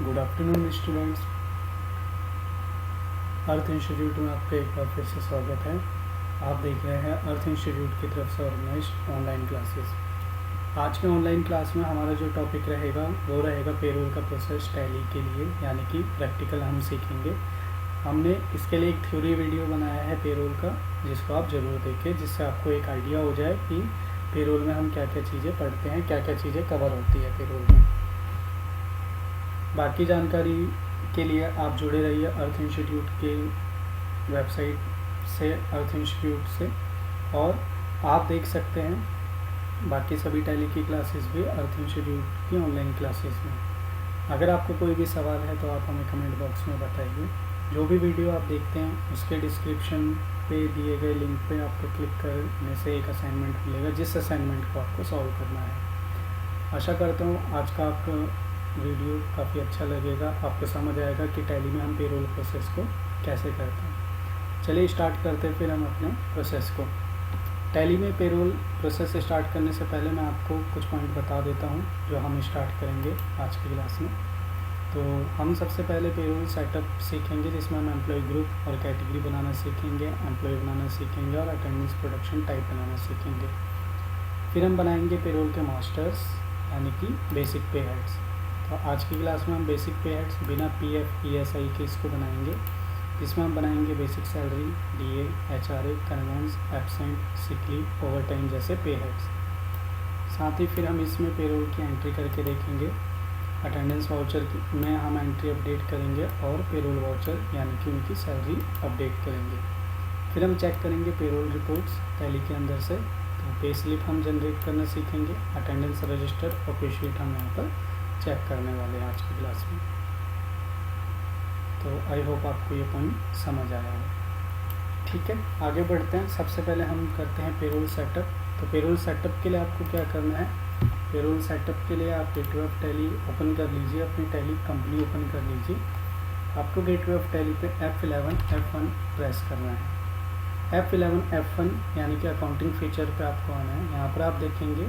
Good afternoon students. Earth Institute में आपका एक बार फिर से स्वागत है। आप देख रहे हैं अर्थ इंस्टीट्यूट की तरफ से ऑर्गेनाइज्ड ऑनलाइन क्लासेस। आज के ऑनलाइन क्लास में हमारा जो टॉपिक रहेगा वो रहेगा पेरोल का प्रोसेस टैली के लिए, यानी कि प्रैक्टिकल हम सीखेंगे। हमने इसके लिए एक थ्योरी वीडियो बनाया है पेरोल का, जिसको आप ज़रूर देखें, जिससे आपको एक आइडिया हो जाए कि पेरोल में हम क्या क्या चीज़ें पढ़ते हैं, क्या क्या चीज़ें कवर होती है पेरोल में। बाकी जानकारी के लिए आप जुड़े रहिए अर्थ इंस्टीट्यूट के वेबसाइट से, अर्थ इंस्टीट्यूट से, और आप देख सकते हैं बाकी सभी टैली की क्लासेस भी अर्थ इंस्टीट्यूट की ऑनलाइन क्लासेस में। अगर आपको कोई भी सवाल है तो आप हमें कमेंट बॉक्स में बताइए। जो भी वीडियो आप देखते हैं उसके डिस्क्रिप्शन पे दिए गए लिंक पे आपको क्लिक करने से एक असाइनमेंट मिलेगा, जिस असाइनमेंट को आपको सॉल्व करना है। आशा करता हूँ आज का आपका वीडियो काफ़ी अच्छा लगेगा, आपको समझ आएगा कि टैली में हम पेरोल प्रोसेस को कैसे करते हैं। चलिए स्टार्ट करते हैं फिर हम अपने प्रोसेस को। टैली में पेरोल प्रोसेस स्टार्ट करने से पहले मैं आपको कुछ पॉइंट बता देता हूँ जो हम स्टार्ट करेंगे आज की क्लास में। तो हम सबसे पहले पेरोल सेटअप सीखेंगे, जिसमें हम एम्प्लॉय ग्रुप और कैटेगरी बनाना सीखेंगे, एम्प्लॉय बनाना सीखेंगे और अटेंडेंस प्रोडक्शन टाइप बनाना सीखेंगे। फिर हम बनाएंगे पेरोल के मास्टर्स, यानी कि बेसिक पे हेड्स। तो आज की क्लास में हम बेसिक पे हेड्स बिना पीएफ ईएसआई के इसको बनाएंगे, जिसमें हम बनाएंगे basic salary, DA, HRA, conveyance, absent, sick leave, over time जैसे पे हेड्स। साथ ही फिर हम इसमें पेरोल की एंट्री करके देखेंगे। अटेंडेंस वाउचर में हम एंट्री अपडेट करेंगे और पेरोल वाउचर यानी कि उनकी सैलरी अपडेट करेंगे। फिर हम चेक करेंगे पेरोल रिपोर्ट्स टैली के अंदर से। तो पे स्लिप हम जनरेट करना सीखेंगे, अटेंडेंस रजिस्टर और पे शीट हम यहाँ पर चेक करने वाले हैं आज की क्लास में। तो आई होप आपको ये पॉइंट समझ आया है। ठीक है, आगे बढ़ते हैं। सबसे पहले हम करते हैं पेरोल सेटअप। तो पेरोल सेटअप के लिए आपको क्या करना है? पेरोल सेटअप के लिए आप गेटवे ऑफ टैली ओपन कर लीजिए, अपनी टैली कंपनी ओपन कर लीजिए। आपको गेटवे ऑफ टैली पे F11 F1 प्रेस करना है। F11 F1 यानी कि अकाउंटिंग फीचर पे आपको आना है। यहाँ पर आप देखेंगे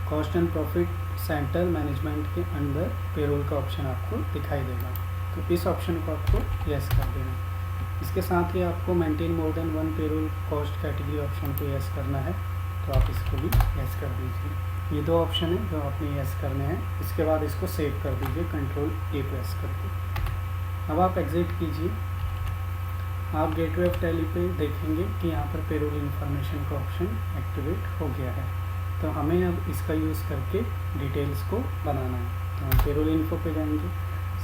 cost and profit centre management के अंदर पेरोल का ऑप्शन आपको दिखाई देगा। तो इस ऑप्शन को आपको यस कर देना है। इसके साथ ही आपको maintain more than one payroll cost category option को यस करना है, तो आप इसको भी यस कर दीजिए। ये दो ऑप्शन है जो आपने यस करने हैं। इसके बाद इसको सेव कर दीजिए कंट्रोल ए प्रेस करके। अब आप एग्जिट कीजिए। आप गेटवे ऑफ टैली पे देखेंगे कि यहाँ पर पेरोल इन्फॉर्मेशन का ऑप्शन एक्टिवेट हो गया है। तो हमें अब इसका यूज़ करके डिटेल्स को बनाना है। तो हम पेरोल इन्फो पे जाएंगे।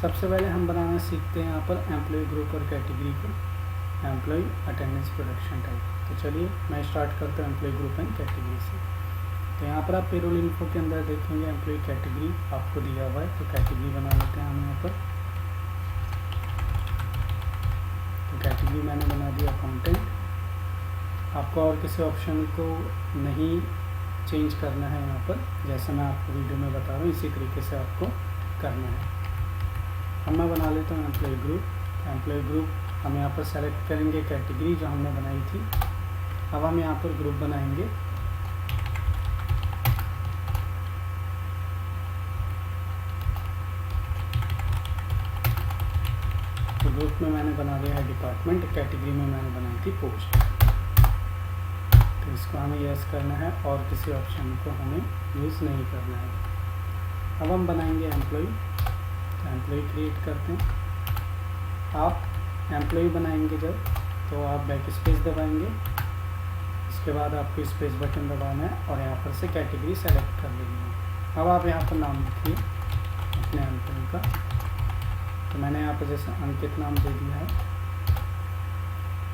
सबसे पहले हम बनाना सीखते हैं यहाँ पर एम्प्लॉय ग्रुप और कैटेगरी को, एम्प्लॉय, अटेंडेंस, प्रोडक्शन टाइप। तो चलिए मैं स्टार्ट करता हूँ एम्प्लॉय ग्रुप एंड कैटेगरी से। तो यहाँ पर आप पेरोल इन्फो के अंदर देखेंगे एम्प्लॉय कैटेगरी आपको दिया हुआ है, तो कैटेगरी बना लेते हैं हम यहाँ पर। तो कैटेगरी मैंने बना दिया अकाउंटेंट। आपको और किसी ऑप्शन को नहीं चेंज करना है यहाँ पर, जैसे मैं आपको वीडियो में बता रहा हूँ इसी तरीके से आपको करना है। अब मैं बना लेता हूँ एम्प्लॉय ग्रुप। एम्प्लॉय ग्रुप हम यहाँ पर सेलेक्ट करेंगे कैटेगरी जो हमने बनाई थी। अब हम यहाँ पर ग्रुप बनाएंगे। तो ग्रुप में मैंने बना लिया है डिपार्टमेंट, कैटेगरी में मैंने बनाई थी पोस्ट। तो इसको हमें यस करना है और किसी ऑप्शन को हमें यूज़ नहीं करना है। अब हम बनाएंगे एम्प्लॉय। तो एम्प्लॉय क्रिएट करते हैं। आप एम्प्लॉय बनाएंगे जब, तो आप बैक स्पेस दबाएंगे। इसके बाद आपको स्पेस बटन दबाना है और यहाँ पर से कैटेगरी सेलेक्ट कर लेनी है। अब आप यहाँ पर नाम लिखिए अपने एम्प्लॉय का। तो मैंने यहाँ पर जैसे अंकित नाम दे दिया है।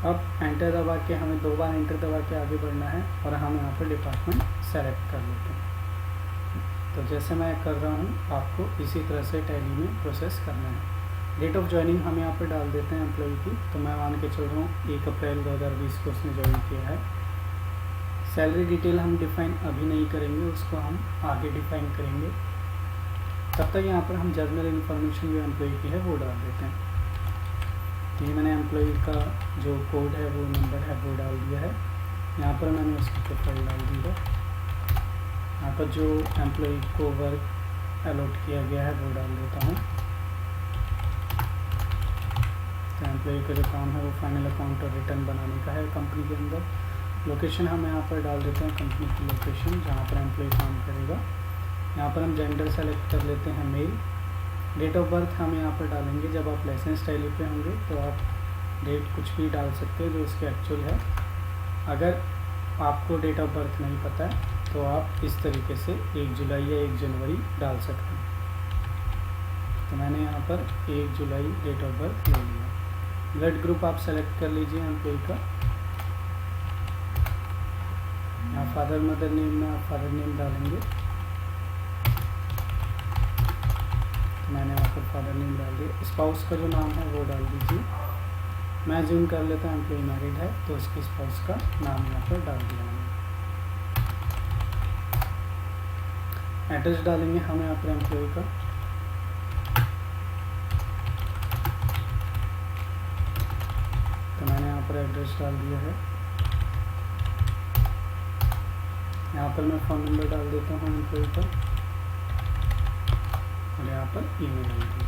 अब एंटर दबा के हमें 2 बार एंटर दबा के आगे बढ़ना है और हम यहाँ पर डिपार्टमेंट सेलेक्ट कर लेते हैं। तो जैसे मैं कर रहा हूँ आपको इसी तरह से टैली में प्रोसेस करना है। डेट ऑफ ज्वाइनिंग हम यहाँ पर डाल देते हैं एम्प्लॉय की। तो मैं मान के चल रहा हूँ 1 अप्रैल 2020 को उसने ज्वाइन किया है। सैलरी डिटेल हम डिफ़ाइन अभी नहीं करेंगे, उसको हम आगे डिफ़ाइन करेंगे। तब तक यहाँ पर हम जर्नल इन्फॉर्मेशन जो एम्प्लॉय की है वो डाल देते हैं। ये मैंने एम्प्लॉय का जो कोड है वो नंबर है वो डाल दिया है। यहाँ पर मैंने उसकी प्रोफाइल डाल दी है। यहाँ पर जो एम्प्लॉय को वर्क अलॉट किया गया है वो डाल देता हूँ। तो एम्प्लॉय का जो काम है वो फाइनल अकाउंट और रिटर्न बनाने का है कंपनी के अंदर। लोकेशन हम यहाँ पर डाल देते हैं कंपनी की लोकेशन जहाँ पर एम्प्लॉय काम करेगा। यहाँ पर हम जेंडर सेलेक्ट कर लेते हैं मेल। डेट ऑफ बर्थ हम यहाँ पर डालेंगे, जब आप लाइसेंस टैली पे होंगे तो आप डेट कुछ भी डाल सकते हो जो इसके एक्चुअल है। अगर आपको डेट ऑफ बर्थ नहीं पता है तो आप इस तरीके से 1 जुलाई या 1 जनवरी डाल सकते हैं। तो मैंने यहाँ पर 1 जुलाई डेट ऑफ बर्थ ले लिया। ब्लड ग्रुप आप सेलेक्ट कर लीजिए एम्प्लॉय का। यहाँ फादर मदर नेम में आप फादर नेम डालेंगे। मैंने यहाँ पर फादर नेम डाल दिया। स्पाउस का जो नाम है वो डाल दीजिए। मैं ज्यूम कर लेता हूँ एम्प्लॉय मैरिड है तो उसके स्पाउस का नाम यहाँ पर डाल दिया मैंने। एड्रेस डालेंगे हम यहाँ पर एम्प्लॉय का। तो मैंने यहाँ पर एड्रेस डाल दिया है। यहाँ पर मैं फ़ोन नंबर डाल देता हूँ एम्प्लॉय का और यहाँ पर ईमेल आईडी।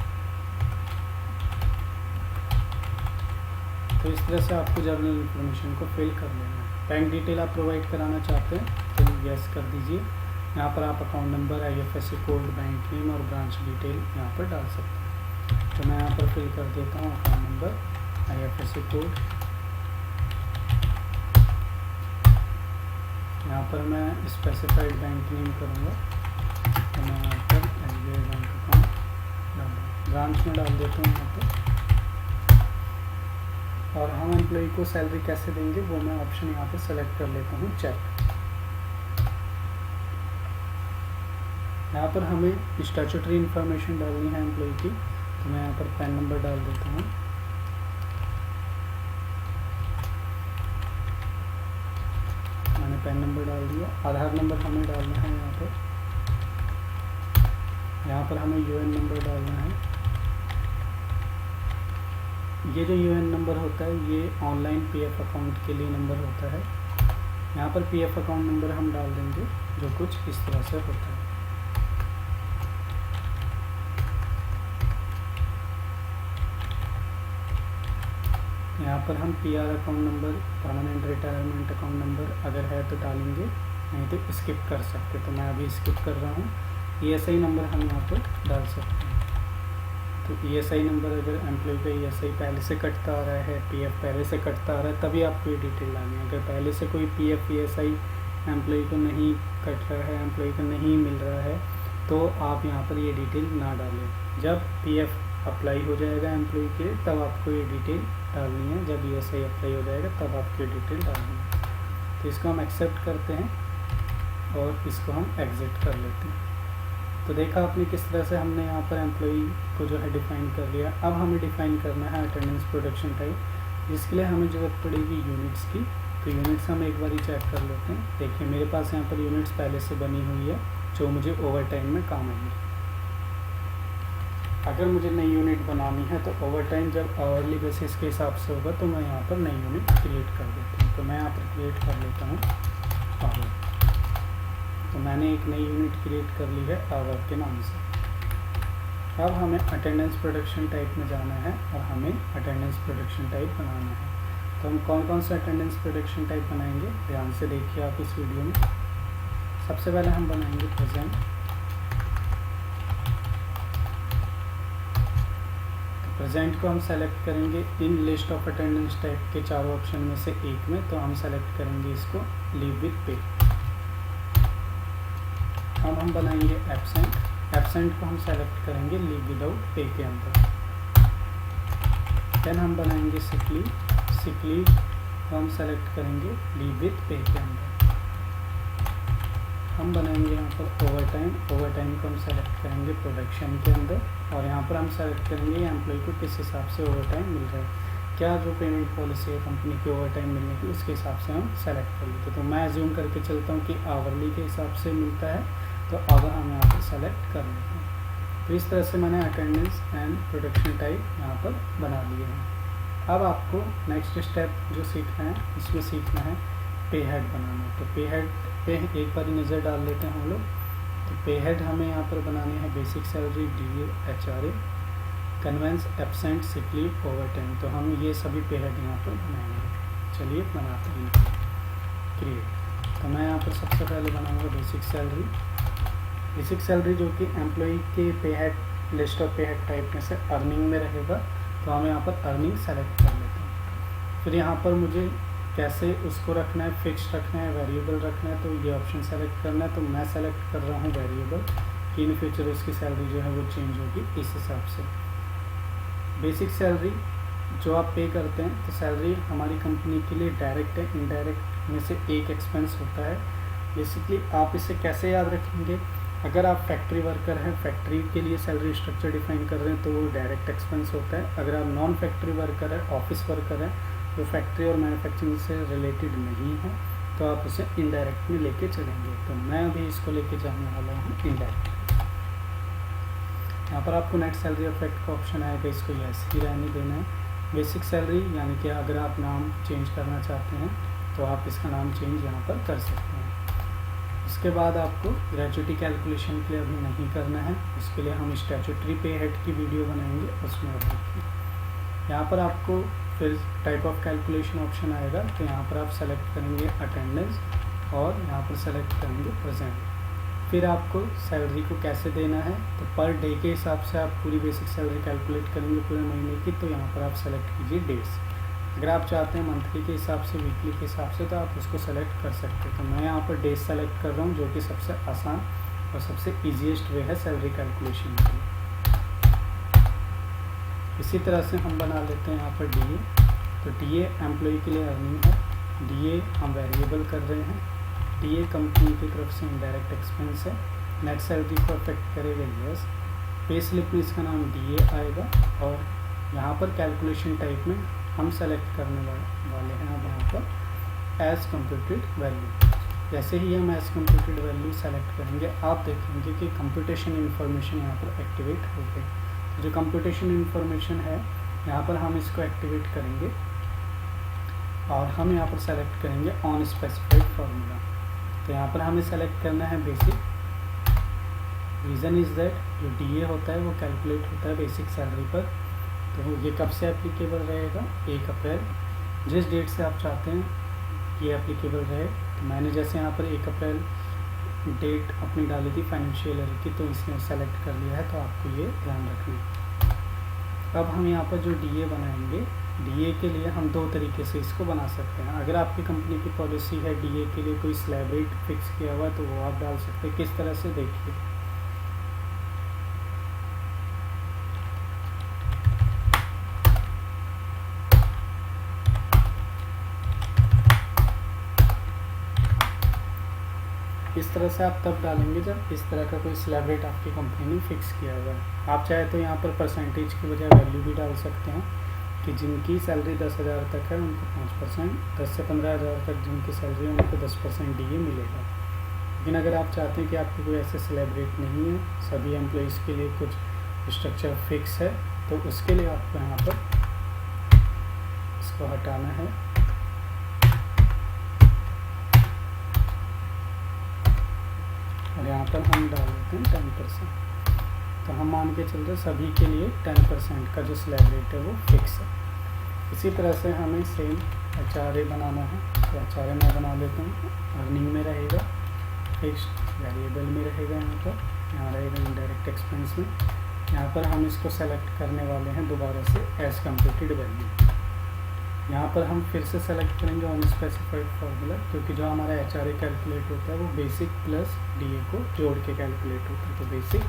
तो इस तरह से आपको जर्नल इन्फॉर्मेशन को फिल कर लेना है। बैंक डिटेल आप प्रोवाइड कराना चाहते हैं तो यस कर दीजिए। यहाँ पर आप account number, IFSC code, bank name और ब्रांच डिटेल यहाँ पर डाल सकते हैं। तो मैं यहाँ पर फिल कर देता हूँ अकाउंट नंबर, IFSC कोड। यहाँ पर मैं स्पेसिफाइड बैंक नेम करूँगा तो मैं यहाँ पर SBI बैंक अकाउंट डाल, ब्रांच में डाल देता हूँ यहाँ पर। और हम एम्प्लॉय को सैलरी कैसे देंगे वो मैं ऑप्शन यहाँ पे सेलेक्ट कर लेता हूँ, चेक। यहाँ पर हमें स्टैट्यूटरी इन्फॉर्मेशन डालनी है एम्प्लॉय की, तो मैं यहाँ पर पैन नंबर डाल देता हूँ। मैंने पैन नंबर डाल दिया। आधार नंबर हमें डालना है यहाँ पर। यहाँ पर हमें UN नंबर डालना है। ये जो UN नंबर होता है ये ऑनलाइन PF अकाउंट के लिए नंबर होता है। यहाँ पर PF अकाउंट नंबर हम डाल देंगे जो कुछ इस तरह से होता है। यहाँ पर हम PR account number, permanent retirement account number अगर है तो डालेंगे, नहीं तो स्किप कर सकते। तो मैं अभी स्किप कर रहा हूँ। ESI नंबर हम यहाँ पर डाल सकते हैं। तो ESI नंबर, अगर एम्प्लॉय का ESI पहले से कटता आ रहा है, PF पहले से कटता आ रहा है, तभी आपको ये डिटेल डालनी है। अगर पहले से कोई PF ESI एम्प्लॉय को नहीं कट रहा है, एम्प्लॉय को नहीं मिल रहा है, तो आप यहाँ पर ये डिटेल ना डालें। जब PF अप्लाई हो जाएगा एम्प्लॉय के तब आपको ये डिटेल डालनी है। जब ESI अप्लाई हो जाएगा तब आपको ये डिटेल डालनी है। तो इसको हम एक्सेप्ट करते हैं और इसको हम एग्जिट कर लेते हैं। तो देखा आपने किस तरह से हमने यहाँ पर एम्प्लॉय को जो है डिफ़ाइन कर लिया। अब हमें डिफ़ाइन करना है अटेंडेंस प्रोडक्शन टाइप, जिसके लिए हमें ज़रूरत पड़ेगी यूनिट्स की। तो यूनिट्स हम एक बार ही चेक कर लेते हैं। देखिए मेरे पास यहाँ पर यूनिट्स पहले से बनी हुई है जो मुझे ओवर टाइम में काम आएगी। अगर मुझे नई यूनिट बनानी है तो ओवर टाइम जब आवरली बेसिस के हिसाब से होगा तो मैं यहाँ पर नई यूनिट क्रिएट कर देता हूँ। तो मैं यहाँ पर क्रिएट कर लेता हूँ आवर। तो मैंने एक नई यूनिट क्रिएट कर ली है आवर के नाम से। अब हमें अटेंडेंस प्रोडक्शन टाइप में जाना है और हमें अटेंडेंस प्रोडक्शन टाइप बनाना है। तो हम कौन कौन सा अटेंडेंस प्रोडक्शन टाइप बनाएंगे, ध्यान से देखिए आप इस वीडियो में। सबसे पहले हम बनाएंगे प्रेजेंट। तो प्रेजेंट को हम सेलेक्ट करेंगे in list of attendance type के चारों ऑप्शन में से एक में। तो हम सेलेक्ट करेंगे इसको लीव विथ पे। अब हम बनाएंगे एब्सेंट। एब्सेंट को हम सेलेक्ट करेंगे लीव विदाउट पे के अंदर। देन हम बनाएंगे सिक लीव। सिक लीव को हम सेलेक्ट करेंगे लीव विथ पे के अंदर। हम बनाएंगे यहाँ पर ओवर टाइम। ओवर टाइम को हम सेलेक्ट करेंगे प्रोडक्शन के अंदर और यहाँ पर हम सेलेक्ट करेंगे एम्प्लॉय को किस हिसाब से ओवर टाइम मिल रहा है। क्या जो पेमेंट पॉलिसी है कंपनी की ओवर टाइम मिलने की, उसके हिसाब से हम सेलेक्ट कर लेते। तो मैं अज्यूम करके चलता हूँ कि आवरली के हिसाब से मिलता है, तो आवर हम यहाँ पर सेलेक्ट कर लेते हैं। तो इस तरह से मैंने अटेंडेंस एंड प्रोडक्शन टाइप यहाँ पर बना लिए हैं। अब आपको नेक्स्ट स्टेप जो सीखना है, इसमें सीखना है पे हेड बनाना। तो पे हेड पे एक बार नज़र डाल लेते हैं हम लोग। तो पे हेड हमें यहाँ पर बनाने हैं basic salary, DA, HRA। Conveyance absent sick leave over time. तो हम ये सभी पे हेड यहाँ पर बनाएंगे। चलिए बनाते हैं क्रिएट। तो मैं यहाँ पर सबसे पहले बनाऊंगा बेसिक सैलरी। बेसिक सैलरी जो कि एम्प्लॉई के पे हेड लिस्ट ऑफ पे हेड टाइप में से अर्निंग में रहेगा, तो हम यहाँ पर अर्निंग सेलेक्ट कर लेते हैं। फिर यहाँ पर मुझे कैसे उसको रखना है, फिक्स रखना है, वेरिएबल रखना है, तो ये ऑप्शन सेलेक्ट करना है। तो मैं सेलेक्ट कर रहा हूँ वेरिएबल, कि इन फ्यूचर उसकी सैलरी जो है वो चेंज होगी इस हिसाब से। बेसिक सैलरी जो आप पे करते हैं, तो सैलरी हमारी कंपनी के लिए डायरेक्ट है, इनडायरेक्ट में से एक एक्सपेंस होता है। बेसिकली आप इसे कैसे याद रखेंगे, अगर आप फैक्ट्री वर्कर हैं, फैक्ट्री के लिए सैलरी स्ट्रक्चर डिफाइन कर रहे हैं, तो वो डायरेक्ट एक्सपेंस होता है। अगर आप नॉन फैक्ट्री वर्कर है, ऑफिस वर्कर है, जो फैक्ट्री और मैन्युफैक्चरिंग से रिलेटेड नहीं है, तो आप उसे इनडायरेक्ट में लेके चलेंगे। तो मैं अभी इसको लेके जाने वाला हूँ इनडायरेक्ट। यहाँ पर आपको नेट सैलरी इफेक्ट का ऑप्शन आएगा, इसको यस ही रहने देना है। बेसिक सैलरी यानी कि अगर आप नाम चेंज करना चाहते हैं, तो आप इसका नाम चेंज यहाँ पर कर सकते हैं। उसके बाद आपको ग्रेजुटी कैलकुलेशन के लिए अभी नहीं करना है, उसके लिए हम स्टैट्यूटरी पे हेड की वीडियो बनाएंगे, उसमें अब देखिए। यहाँ पर आपको फिर टाइप ऑफ कैलकुलेशन ऑप्शन आएगा, तो यहाँ पर आप सेलेक्ट करेंगे अटेंडेंस और यहाँ पर सेलेक्ट करेंगे प्रेजेंट। फिर आपको सैलरी को कैसे देना है, तो पर डे के हिसाब से आप पूरी बेसिक सैलरी कैलकुलेट करेंगे पूरे महीने की, तो यहाँ पर आप सेलेक्ट कीजिए डेट्स। अगर आप चाहते हैं मंथली के हिसाब से, वीकली के हिसाब से, तो आप उसको सेलेक्ट कर सकते हैं। तो मैं यहाँ पर डेज सेलेक्ट कर रहा हूँ, जो कि सबसे आसान और सबसे ईजीएस्ट वे है सैलरी कैलकुलेशन के लिए। इसी तरह से हम बना लेते हैं यहाँ पर डीए। तो डीए एम्प्लॉय के लिए अर्निंग है, डीए हम वेरिएबल कर रहे हैं, डीए कंपनी की तरफ से इनडायरेक्ट एक्सपेंस है, नेट सैलरी को अफेक्ट करेगा यस। पे स्लिप में इसका नाम डीए आएगा, और यहाँ पर कैलकुलेशन टाइप में हम सेलेक्ट करने वाले हैं अब यहाँ पर एज कंप्यूटेड वैल्यू। जैसे ही हम एज कंप्यूटेड वैल्यू सेलेक्ट करेंगे, आप देखेंगे कि कंप्यूटेशन इन्फॉर्मेशन यहाँ पर एक्टिवेट हो गई। जो कंप्यूटेशन इन्फॉर्मेशन है, यहाँ पर हम इसको एक्टिवेट करेंगे और हम यहाँ पर सेलेक्ट करेंगे ऑन स्पेसिफाइड फार्मूला। तो यहाँ पर हमें सेलेक्ट करना है बेसिक। रीज़न इज़ दैट जो डीए होता है वो कैलकुलेट होता है बेसिक सैलरी पर। तो ये कब से एप्लीकेबल रहेगा, 1 अप्रैल, जिस डेट से आप चाहते हैं ये एप्लीकेबल रहे। तो मैंने जैसे यहाँ पर 1 अप्रैल डेट अपनी डाली थी फाइनेंशियल ईयर की, तो इसने सेलेक्ट कर लिया है, तो आपको ये ध्यान रखना है। अब हम यहाँ पर जो डीए बनाएंगे, डीए के लिए हम 2 तरीके से इसको बना सकते हैं। अगर आपकी कंपनी की पॉलिसी है डीए के लिए कोई स्लैब रेट फिक्स किया हुआ है, तो वो आप डाल सकते हैं। किस तरह से, देखिए। इस तरह से आप तब डालेंगे जब इस तरह का कोई स्लैब रेट आपकी कंपनी ने फिक्स किया हुआ है। आप चाहे तो यहाँ पर परसेंटेज की बजाय वैल्यू भी डाल सकते हैं, कि जिनकी सैलरी 10,000 तक है उनको 5%, 10 से 15,000 तक जिनकी सैलरी है उनको 10% डीए मिलेगा। लेकिन अगर आप चाहते हैं कि आपकी कोई ऐसे स्लैब रेट नहीं है, सभी एम्प्लॉइज़ के लिए कुछ स्ट्रक्चर फिक्स है, तो उसके लिए आपको यहाँ पर इसको हटाना है और यहाँ पर हम डाल देते हैं 10%। तो हम मान के चल रहे सभी के लिए 10% का जो स्लैब रेट है वो फिक्स है। इसी तरह से हमें सेम HRA बनाना है। तो HRA मैं बना लेता हूँ, अर्निंग में रहेगा, फिक्स्ड वेरिएबल में रहेगा, यहाँ रहेगा इनडायरेक्ट एक्सपेंस में। यहाँ पर हम इसको सेलेक्ट करने वाले हैं दोबारा से एज कंप्यूटेड वैल्यू। यहाँ पर हम फिर से सेलेक्ट करेंगे ऑन स्पेसिफाइड फार्मूला, क्योंकि जो हमारा HRA कैलकुलेट होता है वो बेसिक प्लस डीए को जोड़ के कैलकुलेट होता है। तो बेसिक,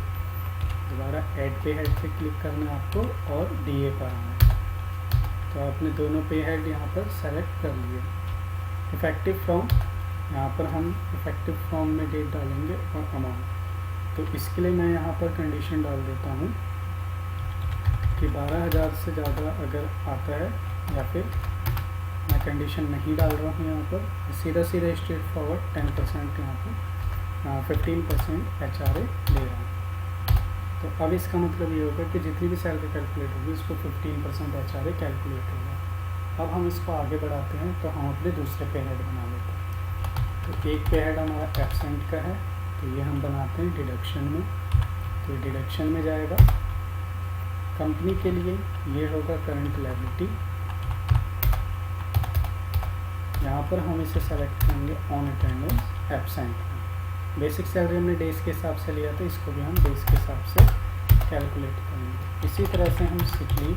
दोबारा ऐड पे हेड पे क्लिक करना है आपको और डीए पर आना है। तो आपने दोनों पे हेड यहाँ पर सेलेक्ट कर लिए। इफेक्टिव फ्रॉम, यहाँ पर हम इफेक्टिव फ्रॉम में डेट डालेंगे और अमाउंट। तो इसके लिए मैं यहाँ पर कंडीशन डाल देता हूँ कि 12,000 से ज़्यादा अगर आता है, या फिर मैं कंडीशन नहीं डाल रहा हूँ यहाँ पर, सीधा स्ट्रेट फॉरवर्ड 10% यहाँ पर 15% HRA ले रहा हूँ। तो अब इसका मतलब ये होगा कि जितनी भी सैलरी कैलकुलेट होगी उसको 15% HRA कैलकुलेट होगा। अब हम इसको आगे बढ़ाते हैं, तो हम अपने दूसरे पे हेड बना लेते हैं। तो एक पे हेड हमारा एब्सेंट का है, तो ये हम बनाते हैं डिडक्शन में। तो डिडक्शन में जाएगा कंपनी के लिए ये होगा करंट लायबिलिटी, यहाँ पर हम इसे सेलेक्ट करेंगे on attendance absent. Basic salary हमने डेज के हिसाब से लिया था, इसको भी हम डेज के हिसाब से कैलकुलेट करेंगे। इसी तरह से हम सिक लीव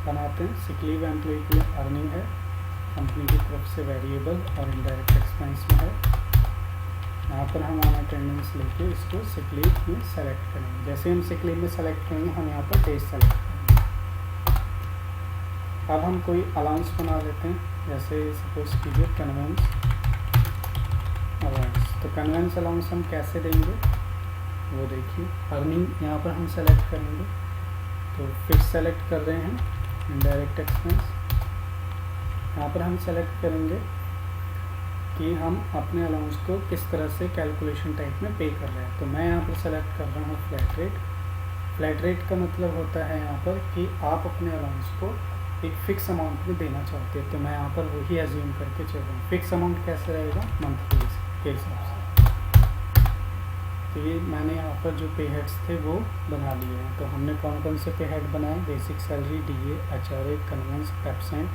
बनाते हैं। सिक लीव एम्प्लॉय के लिए अर्निंग है, कंपनी की तरफ से वेरिएबल और इनडायरेक्ट एक्सपेंस में है। यहाँ पर हम ऑन अटेंडेंस लेके इसको सिक लीव में सेलेक्ट करेंगे। जैसे हम सिक लीव में सेलेक्ट करेंगे हम यहाँ पर डेज सेलेक्ट करेंगे। अब हम कोई अलाउंस बना लेते हैं, जैसे सपोज कीजिए कन्वेंस अलाउंस। तो कन्वेंस अलाउंस हम कैसे देंगे वो देखिए। अर्निंग यहाँ पर हम सेलेक्ट करेंगे, तो फिक्स सेलेक्ट कर रहे हैं, इनडायरेक्ट एक्सपेंस यहाँ पर हम सेलेक्ट करेंगे कि हम अपने अलाउंस को किस तरह से कैलकुलेशन टाइप में पे कर रहे हैं। तो मैं यहाँ पर सेलेक्ट कर रहा हूँ फ्लैट रेट। फ्लैट रेट का मतलब होता है यहाँ पर कि आप अपने अलाउंस को एक फिक्स अमाउंट में देना चाहते हैं। तो मैं यहाँ पर वही एज्यूम करके चल रहा हूँ। फिक्स अमाउंट कैसे रहेगा, मंथली के हिसाब से। तो ये मैंने यहाँ पर जो पे हेड्स थे वो बना लिए हैं। तो हमने कौन कौन से पे हेड बनाए, basic salary, DA, HRA, conveyance, absent,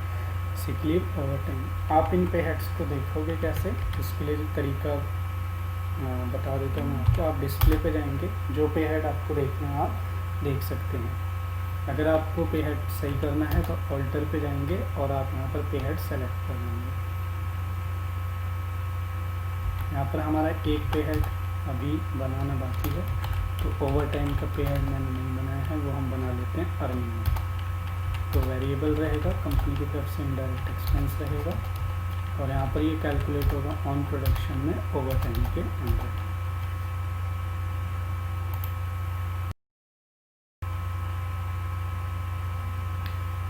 sick leave, overtime. आप इन पे हेड्स को देखोगे कैसे, इसके लिए तरीका बता देता हूँ आपको। आप डिस्प्ले पे जाएंगे, जो पे हेड आपको देखना है आप देख सकते हैं। अगर आपको पे हेड सही करना है तो ऑल्टर पे जाएंगे और आप यहाँ पर पे हेड सेलेक्ट कर लेंगे। यहाँ पर हमारा एक पे हेड अभी बनाना बाकी है, तो ओवरटाइम का पे हेड मैंने नहीं बनाया है, वो हम बना लेते हैं अर्निंग में। तो वेरिएबल रहेगा, कंपनी की तरफ से इनडायरेक्ट एक्सपेंस रहेगा और यहाँ पर ये कैलकुलेट होगा ऑन प्रोडक्शन में ओवरटाइम के अंदर।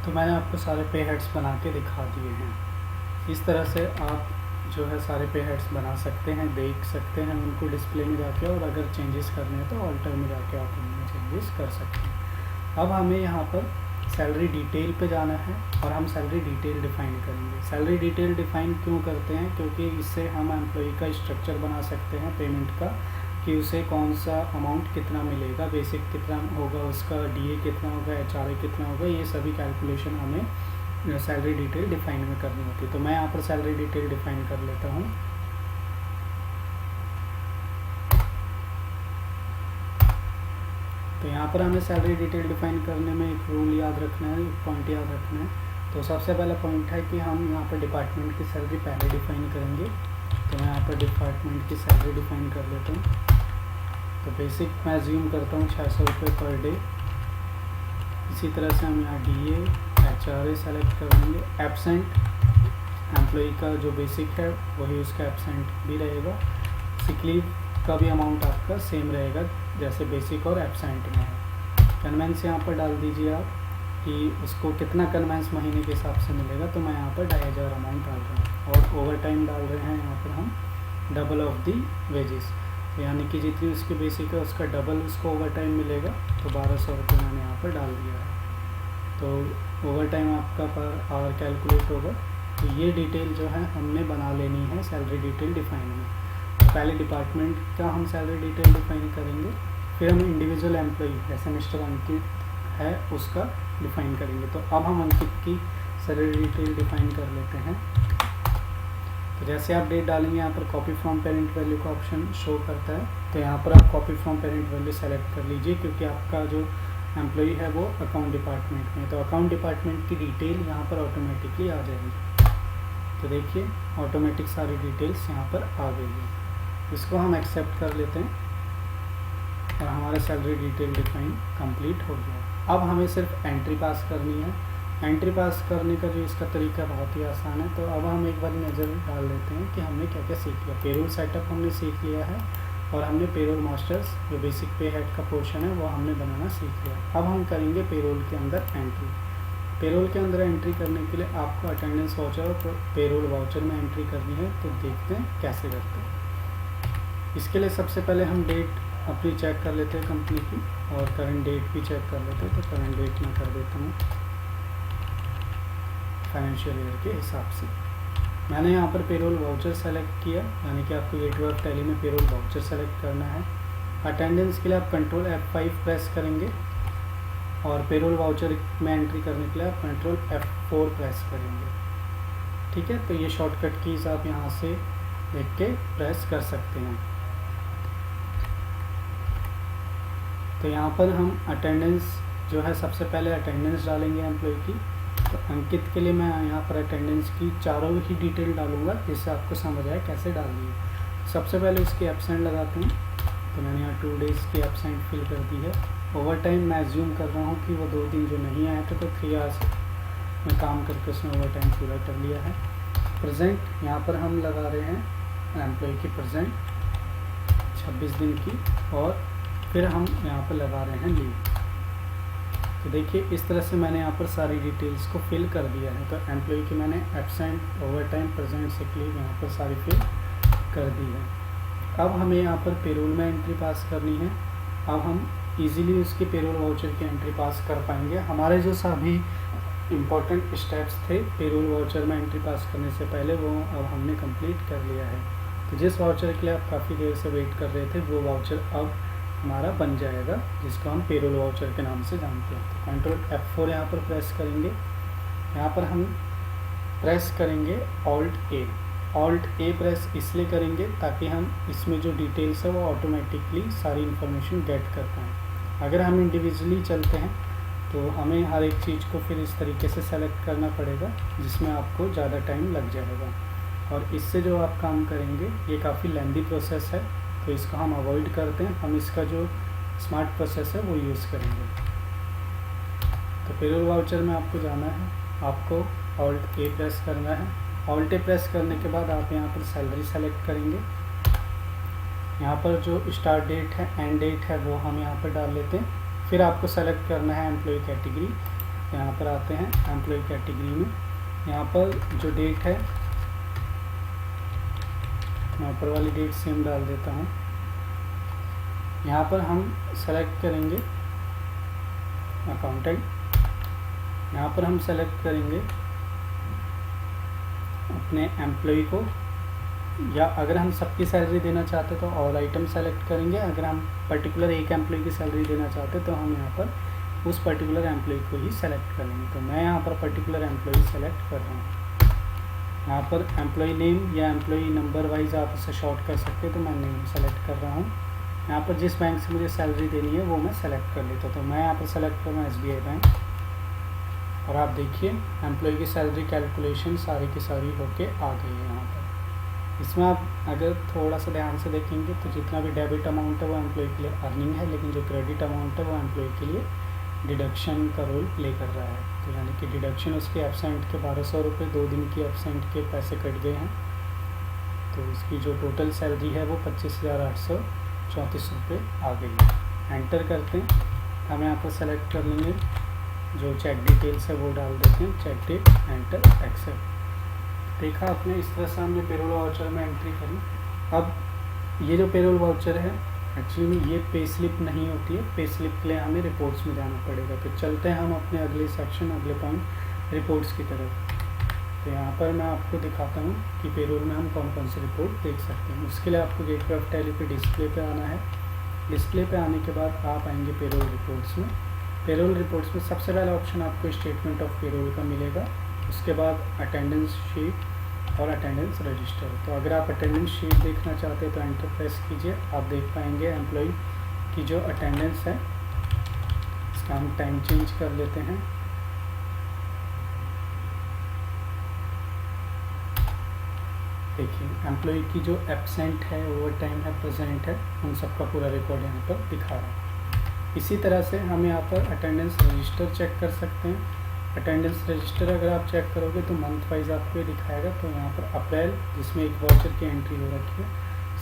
तो मैंने आपको सारे पे हेड्स बना के दिखा दिए हैं। इस तरह से आप जो है सारे पे हेड्स बना सकते हैं, देख सकते हैं उनको डिस्प्ले में जाके, और अगर चेंजेस करने हैं तो ऑल्टर में जाके आप उनमें चेंजेस कर सकते हैं। अब हमें यहाँ पर सैलरी डिटेल पे जाना है और हम सैलरी डिटेल डिफाइन करेंगे। सैलरी डिटेल डिफाइन क्यों करते हैं, क्योंकि इससे हम एम्प्लॉय का स्ट्रक्चर बना सकते हैं पेमेंट का, कि उसे कौन सा अमाउंट कितना मिलेगा, बेसिक कितना होगा उसका, DA कितना होगा, HRA कितना होगा, ये सभी कैलकुलेशन हमें सैलरी डिटेल डिफाइन में करनी होती है। तो मैं यहाँ पर सैलरी डिटेल डिफाइन कर लेता हूँ। तो यहाँ पर हमें सैलरी डिटेल डिफाइन करने में एक रूल याद रखना है, एक पॉइंट याद रखना है। तो सबसे पहला पॉइंट है कि हम यहाँ पर डिपार्टमेंट की सैलरी पहले डिफाइन करेंगे। तो मैं यहाँ पर डिपार्टमेंट की सैलरी डिफाइन कर लेता हूँ। तो बेसिक मैं अज्यूम करता हूँ 600 रुपये पर डे। इसी तरह से हम यहाँ DA, HRA सेलेक्ट कर लेंगे। एब्सेंट एम्प्लॉई का जो बेसिक है वही उसका एब्सेंट भी रहेगा। सिक लीव का भी अमाउंट आपका सेम रहेगा जैसे बेसिक और एब्सेंट में है। कन्वेंस यहाँ पर डाल दीजिए आप कि उसको कितना कन्वेंस महीने के हिसाब से मिलेगा। तो मैं यहाँ पर 2500 अमाउंट डाल रहा हूँ। और ओवरटाइम डाल रहे हैं यहाँ पर हम डबल ऑफ दी वेजेस, यानी कि जितनी उसकी बेसिक है उसका डबल उसको ओवरटाइम मिलेगा। तो 1200 रुपये मैंने यहाँ पर डाल दिया है। तो ओवरटाइम आपका पर आवर कैलकुलेट होगा। तो ये डिटेल जो है हमने बना लेनी है सैलरी डिटेल डिफाइन में। पहले डिपार्टमेंट का हम सैलरी डिटेल डिफाइन करेंगे, फिर हम इंडिविजुअल एम्प्लॉई जैसे मिस्टर अंकित है उसका डिफाइन करेंगे। तो अब हम अंकित की सैलरी डिटेल डिफाइन कर लेते हैं। तो जैसे आप डेट डालेंगे यहाँ पर कॉपी फ्रॉम पेरेंट वैल्यू का ऑप्शन शो करता है। तो यहाँ पर आप copy from parent value select कर लीजिए, क्योंकि आपका जो एम्प्लॉई है वो अकाउंट डिपार्टमेंट में। तो अकाउंट डिपार्टमेंट की डिटेल यहाँ पर ऑटोमेटिकली आ जाएगी। तो देखिए ऑटोमेटिक सारी डिटेल्स यहाँ पर आ गई है। इसको हम एक्सेप्ट कर लेते हैं और हमारा सैलरी डिटेल डिफाइन कंप्लीट हो गया। अब हमें सिर्फ एंट्री पास करनी है। एंट्री पास करने का जो इसका तरीका बहुत ही आसान है। तो अब हम एक बार नज़र डाल लेते हैं कि हमने क्या क्या सीख लिया। पेरोल सेटअप हमने सीख लिया है और हमने पेरोल मास्टर्स जो बेसिक पे हेड का पोर्शन है वो हमने बनाना सीख लिया। अब हम करेंगे पेरोल के अंदर एंट्री। पेरोल के अंदर एंट्री करने के लिए आपको अटेंडेंस वाउचर और पेरोल वाउचर में एंट्री करनी है। तो देखते हैं कैसे करते हैं। इसके लिए सबसे पहले हम डेट अपनी चेक कर लेते हैं कंपनी की, और करंट डेट भी चेक कर लेते हैं। तो करंट डेट मैं कर देता हूँ फाइनेंशियल ईयर के हिसाब से। मैंने यहाँ पर पेरोल वाउचर सेलेक्ट किया, यानी कि आपको गेटवे ऑफ टैली में पेरोल वाउचर सेलेक्ट करना है। अटेंडेंस के लिए आप Ctrl F5 प्रेस करेंगे और पेरोल वाउचर में एंट्री करने के लिए आप कंट्रोल F4 प्रेस करेंगे। ठीक है, तो ये शॉर्टकट कीज़ आप यहाँ से देख के प्रेस कर सकते हैं। तो यहाँ पर हम अटेंडेंस जो है, सबसे पहले अटेंडेंस डालेंगे एम्प्लॉय की। तो अंकित के लिए मैं यहाँ पर अटेंडेंस की चारों ही डिटेल डालूंगा, जिससे आपको समझ आए कैसे डालनी है। सबसे पहले उसकी एब्सेंट लगाते हैं। तो मैंने यहाँ 2 डेज़ की एब्सेंट फिल कर दी है। ओवर टाइम मैं एज्यूम कर रहा हूँ कि वो 2 दिन जो नहीं आए थे, तो 3 आवर्स में काम करके उसने ओवर टाइम पूरा कर लिया है। प्रेजेंट यहाँ पर हम लगा रहे हैं एम्प्लॉय की प्रेजेंट 26 दिन की, और फिर हम यहाँ पर लगा रहे हैं लीव। तो देखिए इस तरह से मैंने यहाँ पर सारी डिटेल्स को फिल कर दिया है। तो एम्प्लॉय की मैंने absent, over time, present, sick leave यहाँ पर सारी फिल कर दी है। अब हमें यहाँ पर पेरोल में एंट्री पास करनी है। अब हम इजीली उसकी पेरोल वाउचर की एंट्री पास कर पाएंगे। हमारे जो सभी इम्पोर्टेंट स्टेप्स थे पेरोल वाउचर में एंट्री पास करने से पहले, वो अब हमने कंप्लीट कर लिया है। तो जिस वाउचर के लिए आप काफ़ी देर से वेट कर रहे थे, वो वाउचर अब हमारा बन जाएगा, जिसको हम पेरोल वाउचर के नाम से जानते हैं। तो कंट्रोल F4 यहाँ पर प्रेस करेंगे। यहाँ पर हम प्रेस करेंगे Alt A प्रेस इसलिए करेंगे ताकि हम इसमें जो डिटेल्स है वो ऑटोमेटिकली सारी इन्फॉर्मेशन गेट कर पाएँ। अगर हम इंडिविजुअली चलते हैं तो हमें हर एक चीज़ को फिर इस तरीके से सेलेक्ट करना पड़ेगा, जिसमें आपको ज़्यादा टाइम लग जाएगा, और इससे जो आप काम करेंगे ये काफ़ी लेंदी प्रोसेस है। तो इसको हम अवॉइड करते हैं। हम इसका जो स्मार्ट प्रोसेस है वो यूज़ करेंगे। तो पेरोल वाउचर में आपको जाना है, आपको Alt A प्रेस करना है। Alt A प्रेस करने के बाद आप यहाँ पर सैलरी सेलेक्ट करेंगे। यहाँ पर जो स्टार्ट डेट है, एंड डेट है, वो हम यहाँ पर डाल लेते हैं। फिर आपको सेलेक्ट करना है एम्प्लॉय कैटेगरी। यहाँ पर आते हैं एम्प्लॉय कैटेगरी में। यहाँ पर जो डेट है, मैं ऊपर वाली डेट सेम डाल देता हूँ। यहाँ पर हम सेलेक्ट करेंगे अकाउंटेंट। यहाँ पर हम सेलेक्ट करेंगे अपने एम्प्लॉय को, या अगर हम सबकी सैलरी देना चाहते तो ऑल आइटम सेलेक्ट करेंगे। अगर हम पर्टिकुलर एक एम्प्लॉय की सैलरी देना चाहते तो हम यहाँ पर उस पर्टिकुलर एम्प्लॉय को ही सेलेक्ट करेंगे। तो मैं यहाँ पर पर्टिकुलर एम्प्लॉय सेलेक्ट कर रहा हूँ। यहाँ पर एम्प्लॉय नेम या एम्प्लॉय नंबर वाइज आप इसे शॉर्ट कर सकते हैं, तो मैं नेम सेलेक्ट कर रहा हूँ। यहाँ पर जिस बैंक से मुझे सैलरी देनी है वो मैं सेलेक्ट कर लेता हूँ। तो मैं यहाँ पर सेलेक्ट कर रहा हूँ SBI बैंक, और आप देखिए एम्प्लॉय की सैलरी कैलकुलेशन सारी की सारी होके आ गई है। यहाँ पर इसमें आप अगर थोड़ा सा ध्यान से देखेंगे तो जितना भी डेबिट अमाउंट है वो एम्प्लॉय के लिए अर्निंग है, लेकिन जो क्रेडिट अमाउंट है वो एम्प्लॉय के लिए डिडक्शन का रोल प्ले कर रहा है। तो यानी कि डिडक्शन उसके एब्सेंट के 1200 रुपये, 2 दिन की एब्सेंट के पैसे कट गए हैं। तो उसकी जो टोटल सैलरी है वो 25,834 रुपये आ गई है। एंटर करते हैं। हम यहाँ पर सेलेक्ट कर लेंगे जो चेक डिटेल्स है वो डाल देते हैं, चेक डेट, एंटर, एक्सेप्ट। देखा आपने, इस तरह से हमने पेरोल वाउचर में एंट्री करी। अब ये जो पेरोल वाउचर है एक्चुअली में ये पे स्लिप नहीं होती है। पे स्लिप के लिए हमें रिपोर्ट्स में जाना पड़ेगा। तो चलते हैं हम अपने अगले सेक्शन, अगले पॉइंट, रिपोर्ट्स की तरफ। तो यहाँ पर मैं आपको दिखाता हूँ कि पेरोल में हम कौन कौन सी रिपोर्ट देख सकते हैं। उसके लिए आपको गेटवे ऑफ टैली पे डिस्प्ले पे आना है। डिस्प्ले पे आने के बाद आप आएंगे पेरोल रिपोर्ट्स में। पेरोल रिपोर्ट्स में सबसे पहला ऑप्शन आपको स्टेटमेंट ऑफ पेरोल का मिलेगा। उसके बाद अटेंडेंस शीट और अटेंडेंस रजिस्टर। तो अगर आप अटेंडेंस शीट देखना चाहते हैं तो एंटर प्रेस कीजिए। आप देख पाएंगे एम्प्लॉय की जो अटेंडेंस है, इसका हम टाइम चेंज कर लेते हैं। देखिए एम्प्लॉय की जो एब्सेंट है, ओवर टाइम है, प्रेजेंट है, उन सबका पूरा रिकॉर्ड यहाँ पर दिखा रहा है। इसी तरह से हम यहाँ पर अटेंडेंस रजिस्टर चेक कर सकते हैं। अटेंडेंस रजिस्टर अगर आप चेक करोगे तो मंथ वाइज आपको ये दिखाएगा। तो यहाँ पर अप्रैल, जिसमें एक वाउचर की एंट्री हो रखी है,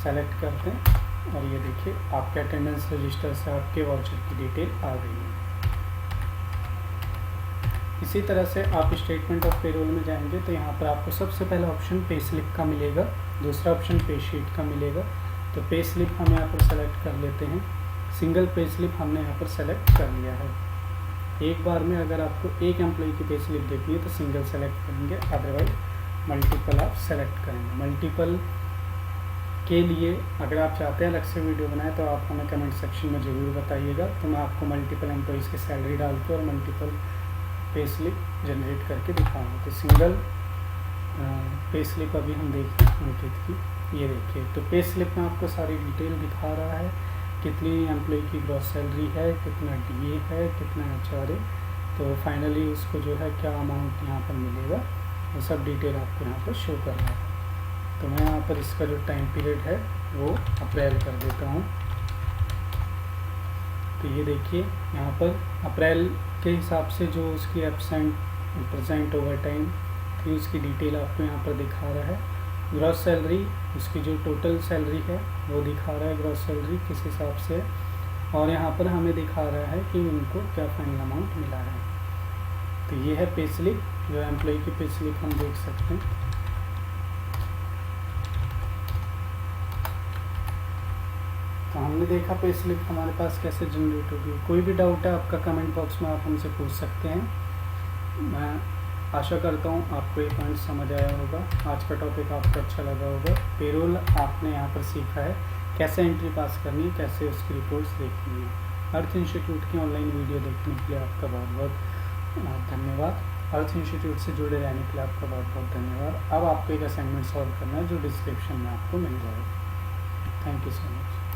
सेलेक्ट करते हैं और ये देखिए आपके अटेंडेंस रजिस्टर से आपके वाउचर की डिटेल आ गई है। इसी तरह से आप स्टेटमेंट ऑफ पेरोल में जाएंगे तो यहाँ पर आपको सबसे पहला ऑप्शन पे स्लिप का मिलेगा, दूसरा ऑप्शन पे शीट का मिलेगा। तो पे स्लिप हम यहाँ पर सेलेक्ट कर लेते हैं। सिंगल पे स्लिप हमने यहाँ पर सेलेक्ट कर लिया है। एक बार में अगर आपको एक एम्प्लॉय की पे स्लिप देखनी है तो सिंगल सेलेक्ट करेंगे, अदरवाइज मल्टीपल आप सेलेक्ट करेंगे। मल्टीपल के लिए अगर आप चाहते हैं अलग से वीडियो बनाए तो आप हमें कमेंट सेक्शन में ज़रूर बताइएगा, तो मैं आपको मल्टीपल एम्प्लॉइज़ की सैलरी डाल के और मल्टीपल पे स्लिप जनरेट करके दिखाऊंगा। तो सिंगल पे स्लिप अभी हम देखते हैं अंकित की, ये देखिए। तो पे स्लिप में आपको सारी डिटेल दिखा रहा है, कितनी एम्प्लॉय की ग्रॉस सैलरी है, कितना डीए है, कितना एचआरए, तो फाइनली उसको जो है क्या अमाउंट यहाँ पर मिलेगा वो सब डिटेल आपको यहाँ पर शो कर रहा है। तो मैं यहाँ पर इसका जो टाइम पीरियड है वो अप्रैल कर देता हूँ। तो ये देखिए यहाँ पर अप्रैल के हिसाब से जो उसकी एब्सेंट प्रेजेंट ओवर टाइम थी उसकी डिटेल आपको यहाँ पर दिखा रहा है। ग्रॉस सैलरी उसकी जो टोटल सैलरी है वो दिखा रहा है, ग्रॉस सैलरी किस हिसाब से, और यहाँ पर हमें दिखा रहा है कि उनको क्या फाइनल अमाउंट मिला है। तो ये है पे स्लिप, जो एम्प्लॉय की पे स्लिप हम देख सकते हैं। तो हमने देखा पे स्लिप हमारे पास कैसे जनरेट होगी। कोई भी डाउट है आपका कमेंट बॉक्स में आप हमसे पूछ सकते हैं। मैं आशा करता हूँ आपको ये पॉइंट समझ आया होगा, आज का टॉपिक आपको अच्छा लगा होगा। पेरोल आपने यहाँ पर सीखा है कैसे एंट्री पास करनी है, कैसे उसकी रिपोर्ट्स देखनी है। अर्थ इंस्टीट्यूट की ऑनलाइन वीडियो देखने के लिए आपका बहुत बहुत धन्यवाद। अर्थ इंस्टीट्यूट से जुड़े रहने के लिए आपका बहुत बहुत धन्यवाद। अब आपको एक असाइनमेंट सॉल्व करना है जो डिस्क्रिप्शन में आपको मिल जाएगा। Thank you so much.